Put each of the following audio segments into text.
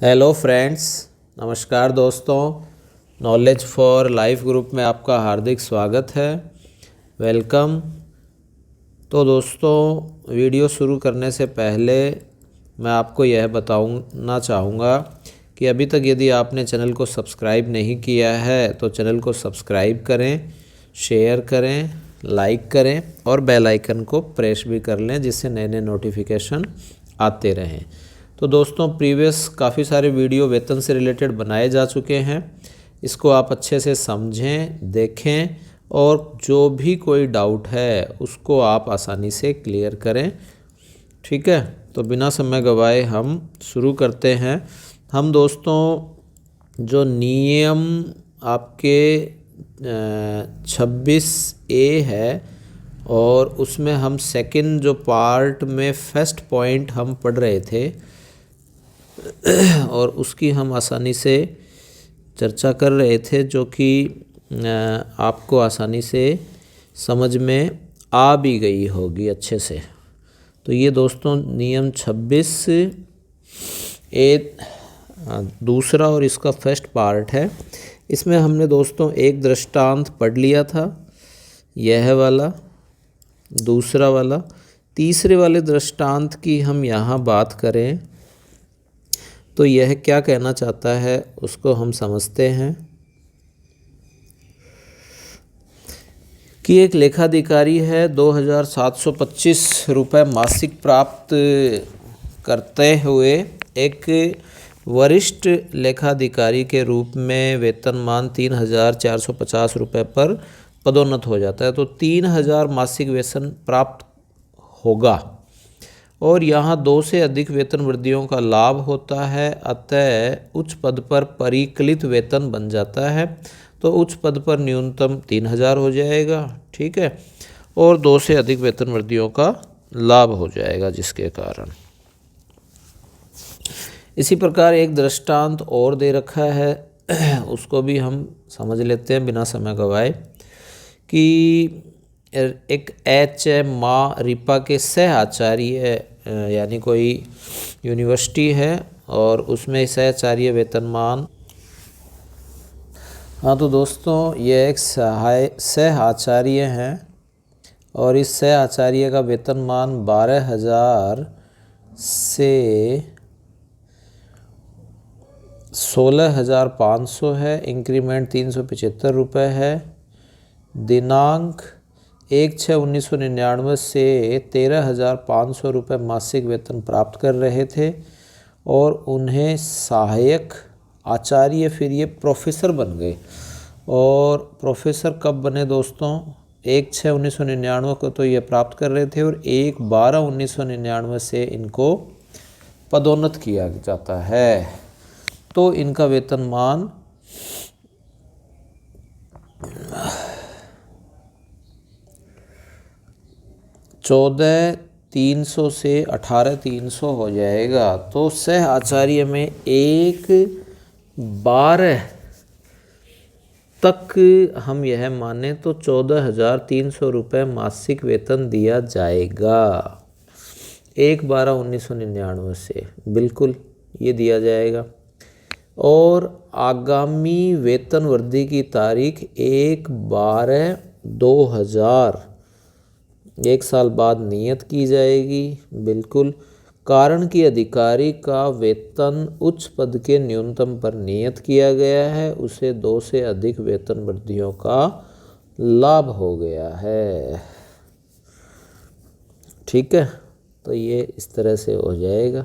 Hello friends, नमस्कार दोस्तों। Knowledge for life group में आपका हार्दिक स्वागत है। वेलकम। तो दोस्तों, वीडियो शुरू करने से पहले मैं आपको यह बताना चाहूँगा कि अभी तक यदि आपने चैनल को सब्सक्राइब नहीं किया है तो चैनल को सब्सक्राइब करें, शेयर करें, लाइक करें और बेल आइकन को प्रेस भी कर लें, जिससे नए नए नोटिफिकेशन आते रहें। तो दोस्तों, प्रीवियस काफ़ी सारे वीडियो वेतन से रिलेटेड बनाए जा चुके हैं। इसको आप अच्छे से समझें, देखें और जो भी कोई डाउट है उसको आप आसानी से क्लियर करें। ठीक है, तो बिना समय गवाए हम शुरू करते हैं। हम दोस्तों जो नियम आपके 26A है और उसमें हम सेकंड जो पार्ट में फर्स्ट पॉइंट हम पढ़ रहे थे और उसकी हम आसानी से चर्चा कर रहे थे, जो कि आपको आसानी से समझ में आ भी गई होगी अच्छे से। तो ये दोस्तों नियम 26A दूसरा और इसका फर्स्ट पार्ट है। इसमें हमने दोस्तों एक दृष्टांत पढ़ लिया था, यह वाला, दूसरा वाला। तीसरे वाले दृष्टांत की हम यहाँ बात करें तो यह क्या कहना चाहता है उसको हम समझते हैं कि एक लेखाधिकारी है, 2725 रुपये मासिक प्राप्त करते हुए एक वरिष्ठ लेखाधिकारी के रूप में वेतनमान 3450 रुपये पर पदोन्नत हो जाता है। तो 3000 मासिक वेतन प्राप्त होगा और यहाँ 2 से अधिक वेतन वृद्धियों का लाभ होता है, अतः उच्च पद पर परिकलित वेतन बन जाता है। तो उच्च पद पर न्यूनतम 3000 हो जाएगा, ठीक है, और 2 से अधिक वेतन वृद्धियों का लाभ हो जाएगा जिसके कारण। इसी प्रकार एक दृष्टांत और दे रखा है, उसको भी हम समझ लेते हैं बिना समय गवाए कि एक माँ रिपा के सह आचार्य यानी कोई यूनिवर्सिटी है और उसमें सहचार्य वेतनमान। हाँ, तो दोस्तों ये एक सह आचार्य हैं और इस सह आचार्य का वेतनमान 12,000 से 16,500 है। इंक्रीमेंट 375 रुपये है। दिनांक 1/6/1999 से 13,500 रुपये मासिक वेतन प्राप्त कर रहे थे और उन्हें सहायक आचार्य, फिर ये प्रोफेसर बन गए। और प्रोफेसर कब बने दोस्तों? 1/6/1999 को तो ये प्राप्त कर रहे थे और 1/12/1999 से इनको पदोन्नत किया जाता है। तो इनका वेतनमान 14,300 से 18,300 हो जाएगा। तो सह आचार्य में 1/12 तक हम यह माने तो 14,300 रुपये मासिक वेतन दिया जाएगा। 1/12/1999 से बिल्कुल ये दिया जाएगा। और आगामी वेतन वृद्धि की तारीख 1/12/2000 1 साल बाद नियत की जाएगी। बिल्कुल, कारण कि अधिकारी का वेतन उच्च पद के न्यूनतम पर नियत किया गया है, उसे 2 से अधिक वेतन वृद्धियों का लाभ हो गया है। ठीक है, तो ये इस तरह से हो जाएगा।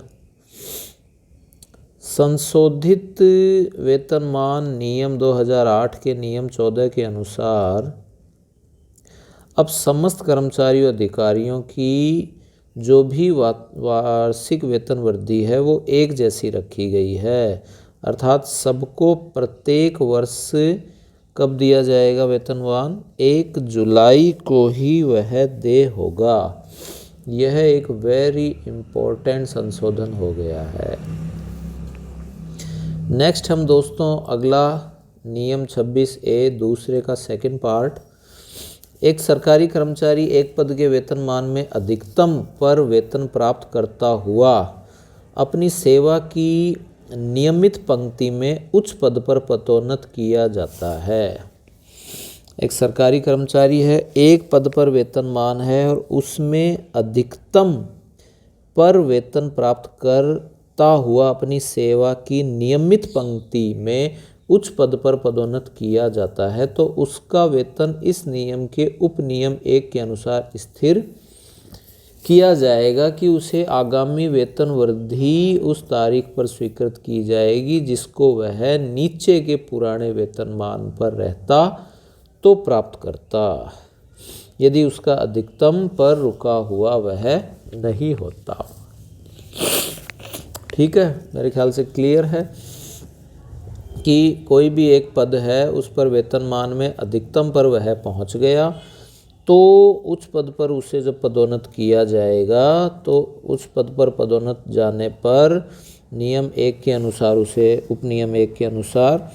संशोधित वेतनमान नियम 2008 के नियम 14 के अनुसार अब समस्त कर्मचारियों अधिकारियों की जो भी वार्षिक वेतन वृद्धि है वो एक जैसी रखी गई है। अर्थात सबको प्रत्येक वर्ष कब दिया जाएगा वेतनमान? 1 जुलाई को ही वह देय होगा। यह एक वेरी इम्पोर्टेंट संशोधन हो गया है। नेक्स्ट हम दोस्तों अगला नियम 26A दूसरे का सेकंड पार्ट। एक सरकारी कर्मचारी एक पद के वेतनमान में अधिकतम पर वेतन प्राप्त करता हुआ अपनी सेवा की नियमित पंक्ति में उच्च पद पर पदोन्नत किया जाता है। एक सरकारी कर्मचारी है, एक पद पर वेतनमान है और उसमें अधिकतम पर वेतन प्राप्त करता हुआ अपनी सेवा की नियमित पंक्ति में उच्च पद पर पदोन्नत किया जाता है, तो उसका वेतन इस नियम के उपनियम 1 के अनुसार स्थिर किया जाएगा कि उसे आगामी वेतन वृद्धि उस तारीख पर स्वीकृत की जाएगी जिसको वह नीचे के पुराने वेतनमान पर रहता तो प्राप्त करता, यदि उसका अधिकतम पर रुका हुआ वह नहीं होता। ठीक है, मेरे ख्याल से क्लियर है कि कोई भी एक पद है उस पर वेतनमान में अधिकतम पर वह पहुंच गया, तो उच्च पद पर उसे जब पदोन्नत किया जाएगा तो उच्च पद पर पदोन्नत जाने पर नियम 1 के अनुसार उसे उपनियम 1 के अनुसार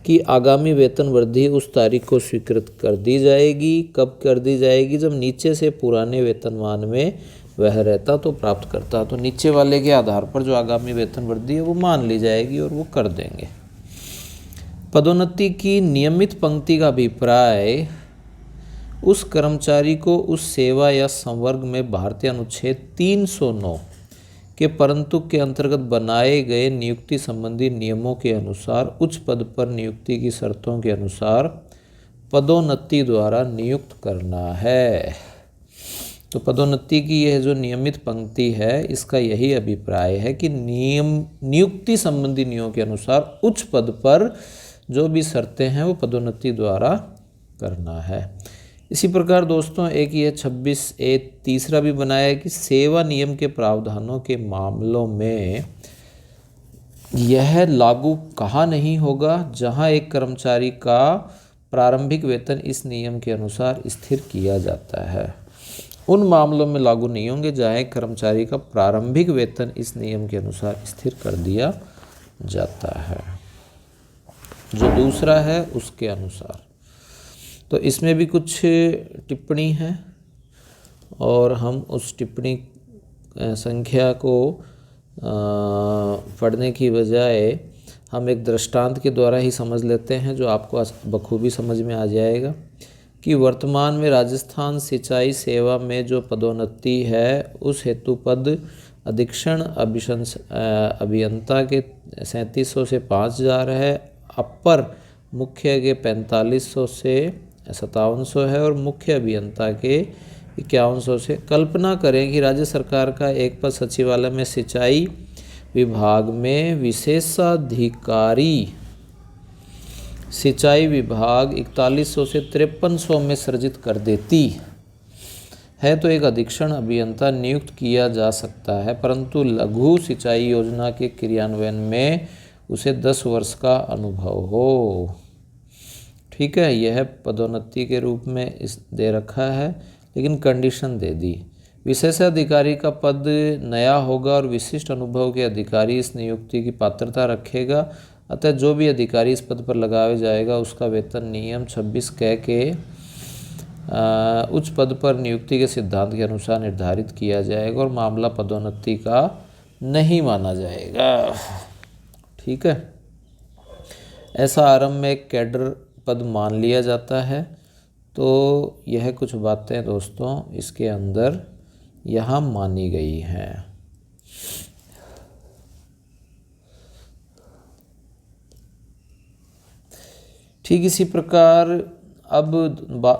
कि आगामी वेतन वृद्धि उस तारीख को स्वीकृत कर दी जाएगी। कब कर दी जाएगी? जब नीचे से पुराने वेतनमान में वह रहता तो प्राप्त करता। तो नीचे वाले के आधार पर जो आगामी वेतन वृद्धि है वो मान ली जाएगी और वो कर देंगे। पदोन्नति की नियमित पंक्ति का अभिप्राय उस कर्मचारी को उस सेवा या संवर्ग में भारतीय अनुच्छेद 309 के परंतु के अंतर्गत बनाए गए नियुक्ति संबंधी नियमों के अनुसार उच्च पद पर नियुक्ति की शर्तों के अनुसार पदोन्नति द्वारा नियुक्त करना है। तो पदोन्नति की यह जो नियमित पंक्ति है इसका यही अभिप्राय है कि नियुक्ति संबंधी नियमों के अनुसार उच्च पद पर जो भी शर्तें हैं वो पदोन्नति द्वारा करना है। इसी प्रकार दोस्तों एक ये 26A तीसरा भी बनाया है कि सेवा नियम के प्रावधानों के मामलों में यह लागू कहाँ नहीं होगा? जहाँ एक कर्मचारी का प्रारंभिक वेतन इस नियम के अनुसार स्थिर किया जाता है, उन मामलों में लागू नहीं होंगे जहाँ एक कर्मचारी का प्रारंभिक वेतन इस नियम के अनुसार स्थिर कर दिया जाता है। जो दूसरा है उसके अनुसार। तो इसमें भी कुछ टिप्पणी है और हम उस टिप्पणी संख्या को पढ़ने की बजाय हम एक दृष्टांत के द्वारा ही समझ लेते हैं, जो आपको बखूबी समझ में आ जाएगा कि वर्तमान में राजस्थान सिंचाई सेवा में जो पदोन्नति है उस हेतु पद अधीक्षण अभियंता के 3700 से 5000 है, अपर मुख्य के 4500 से 5700 है और मुख्य अभियंता के 5100 से। कल्पना करें कि राज्य सरकार का एक पद सचिवालय में सिंचाई विभाग में विशेषाधिकारी सिंचाई विभाग 4100 से 5300 में सृजित कर देती है तो एक अधीक्षण अभियंता नियुक्त किया जा सकता है, परंतु लघु सिंचाई योजना के क्रियान्वयन में उसे 10 वर्ष का अनुभव हो। ठीक है, यह पदोन्नति के रूप में इस दे रखा है, लेकिन कंडीशन दे दी। विशेषाधिकारी का पद नया होगा और विशिष्ट अनुभव के अधिकारी इस नियुक्ति की पात्रता रखेगा, अतः जो भी अधिकारी इस पद पर लगाया जाएगा उसका वेतन नियम 26 क के उच्च पद पर नियुक्ति के सिद्धांत के अनुसार निर्धारित किया जाएगा और मामला पदोन्नति का नहीं माना जाएगा। ठीक है, ऐसा आरंभ में एक कैडर पद मान लिया जाता है। तो यह कुछ बातें दोस्तों इसके अंदर यहाँ मानी गई हैं। ठीक इसी प्रकार अब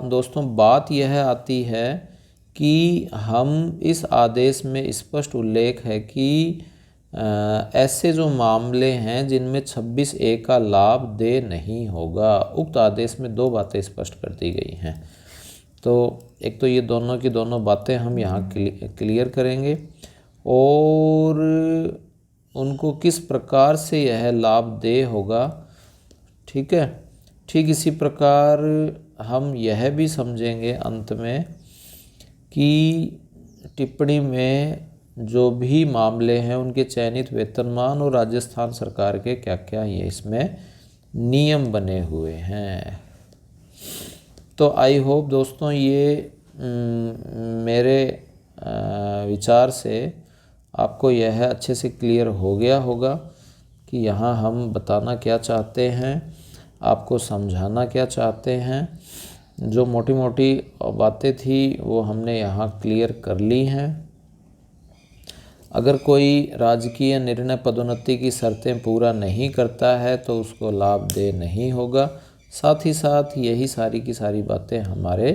दोस्तों बात यह आती है कि हम इस आदेश में स्पष्ट उल्लेख है कि ऐसे जो मामले हैं जिनमें 26A का लाभ दे नहीं होगा, उक्त आदेश में 2 बातें स्पष्ट कर दी गई हैं। तो एक तो ये दोनों की दोनों बातें हम यहाँ क्लियर करेंगे और उनको किस प्रकार से यह लाभ दे होगा। ठीक है, ठीक इसी प्रकार हम यह भी समझेंगे अंत में कि टिप्पणी में जो भी मामले हैं उनके चयनित वेतनमान और राजस्थान सरकार के क्या क्या ये इसमें नियम बने हुए हैं। तो आई होप दोस्तों ये मेरे विचार से आपको यह अच्छे से क्लियर हो गया होगा कि यहाँ हम बताना क्या चाहते हैं, आपको समझाना क्या चाहते हैं। जो मोटी मोटी बातें थी वो हमने यहाँ क्लियर कर ली हैं। अगर कोई राजकीय निर्णय पदोन्नति की शर्तें पूरा नहीं करता है तो उसको लाभ दे नहीं होगा। साथ ही साथ यही सारी की सारी बातें हमारे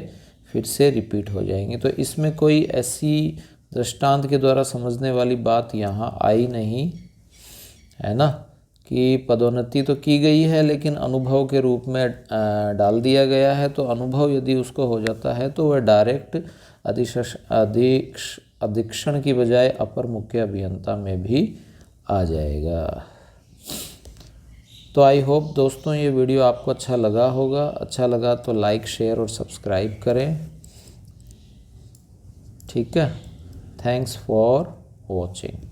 फिर से रिपीट हो जाएंगी। तो इसमें कोई ऐसी दृष्टांत के द्वारा समझने वाली बात यहाँ आई नहीं है ना, कि पदोन्नति तो की गई है लेकिन अनुभव के रूप में डाल दिया गया है। तो अनुभव यदि उसको हो जाता है तो वह डायरेक्ट अधीक्षण की बजाय अपर मुख्य अभियंता में भी आ जाएगा। तो आई होप दोस्तों ये वीडियो आपको अच्छा लगा होगा। अच्छा लगा तो लाइक, शेयर और सब्सक्राइब करें। ठीक है, थैंक्स फॉर वॉचिंग।